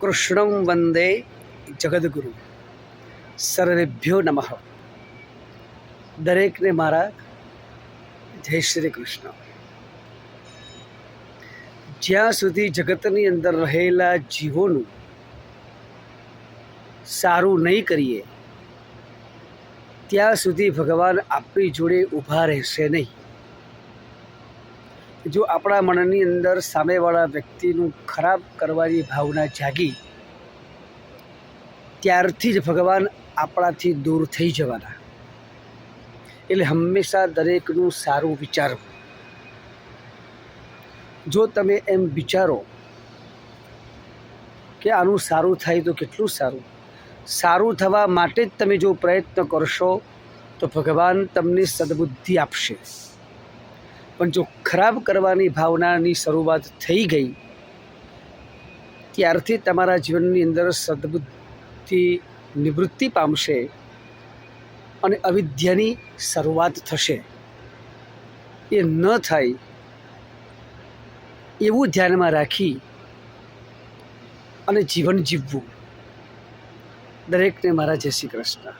કૃષ્ણં વંદે જગદગુરુ. સર્વેભ્યો નમઃ. દરેકને મારા જય શ્રી કૃષ્ણ. જ્યાં સુધી જગતની અંદર રહેલા જીવોનું સારું નહીં કરીએ ત્યાં સુધી ભગવાન આપણી જોડે ઊભા રહેશે નહીં. જો આપણા મનની અંદર સામેવાળા વ્યક્તિનું ખરાબ કરવાની ભાવના જાગી ત્યારથી જ ભગવાન આપણાથી દૂર થઈ જવાના. એટલે હંમેશા દરેકનું સારું વિચારવું. જો તમે એમ વિચારો કે આનું સારું થાય તો કેટલું સારું, સારું થવા માટે જ તમે જો પ્રયત્ન કરશો તો ભગવાન તમને સદબુદ્ધિ આપશે. પણ જો ખરાબ કરવાની ભાવનાની શરૂઆત થઈ ગઈ ત્યારથી તમારા જીવનની અંદર સદબુદ્ધિ નિવૃત્તિ પામશે અને અવિદ્યાની શરૂઆત થશે. એ ન થાય એવું ધ્યાનમાં રાખી અને જીવન જીવવું. દરેકને મારા જય શ્રી કૃષ્ણ.